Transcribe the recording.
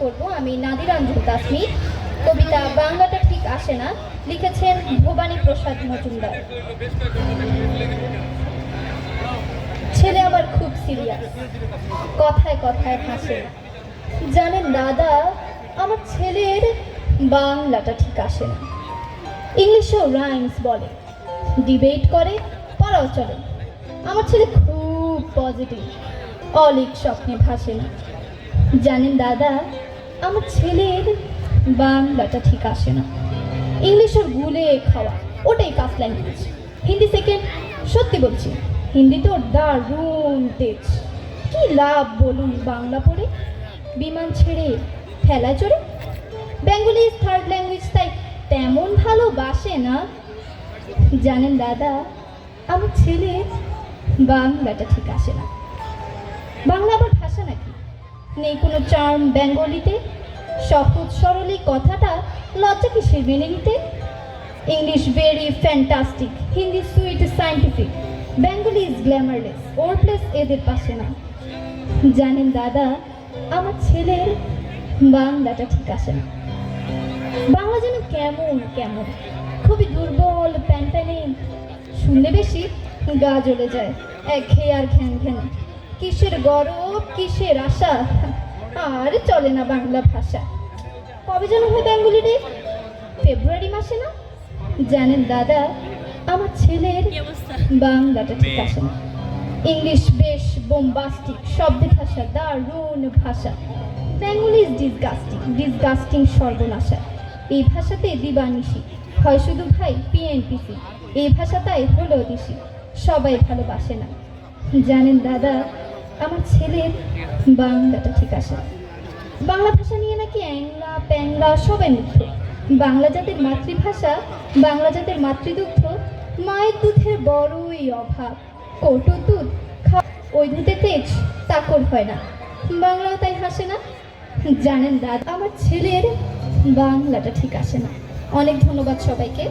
করব আমি নাদিরাঞ্জন তাসমির। কবিতা বাংলাটা ঠিক আসে না, লিখেছেন ভবানী প্রসাদ মজুমদার। ছেলে আমার খুব সিরিয়াস, কথায় কথায় হাসে না। জানেন দাদা, আমার ছেলের বাংলাটা ঠিক আসে না। ইংলিশেও রাইমস বলে, ডিবেট করে, পড়াও চলে। আমার ছেলে খুব পজিটিভ, অলিক স্বপ্নে ভাসে না। জানেন দাদা, আমার ছেলের বাংলাটা ঠিক আসে না। ইংলিশ ওর গুলে খাওয়া, ওটাই ফার্স্ট ল্যাঙ্গুয়েজ। হিন্দি সেকেন্ড, সত্যি বলছি, হিন্দি তো দারুণ তেজ। কি লাভ বলুন বাংলা পড়ে, বিমান ছেড়ে ঠেলায় চড়ে। বেঙ্গলি থার্ড ল্যাঙ্গুয়েজ, তাই তেমন ভালোবাসে না। জানেন দাদা, আমার ছেলের বাংলাটা ঠিক আসে না। বাংলা আবার ভাষা নাকি? নেই কোনো চার্ম বেঙ্গলিতে? সহজ সরল এই কথাটা লজ্জা কিসের মেনে নিতে? English very fantastic, Hindi sweet scientific, Bengali is glamourless, or place এদের পাশে না। জানেন দাদা, আমার ছেলের বাংলাটা ঠিক আসে না। বাংলা যেন কেমন কেমন, খুবই দুর্বল, প্যানপ্যানে, শুনলে বেশি গা জ্বলে যায়, একঘেয়ে আর ঘ্যান ঘ্যানে। কিসের গরব, কিসের আশা, আর চলে না বাংলা ভাষা। কবে যেন হয় বেঙ্গলি ডে? ফেব্রুয়ারি মাসে না? জানেন দাদা, আমার ছেলের বাংলাটা ঠিক আসে না। ইংলিশ বেশ বোম্বাস্টিক, শব্দে ভাষা দারুণ ভাষা। বেঙ্গলি ইজ ডিসগাস্টিং, ডিসগাস্টিং সর্বনাশা। এই ভাষাতে দিবানিশি হয় শুধু ভাই পিএনপিসি। এই ভাষাটাই হলো দিশি, সবাই ভালোবাসে না। জানেন দাদা, আমার ছেলের বাংলাটা ঠিক আসে না। বাংলা ভাষা নিয়ে নাকি অ্যাংলা প্যাংলা সবাই মুগ্ধ। বাংলা জাতের মাতৃভাষা, বাংলা জাতের মাতৃদুগ্ধ, মায়ের দুধের বড়ই অভাব। কৌটো দুধ ওই দুধে তেজ তাকর হয় না, বাংলাও তাই হাসে না। জানেন দাদা, আমার ছেলের বাংলাটা ঠিক আসে না। অনেক ধন্যবাদ সবাইকে।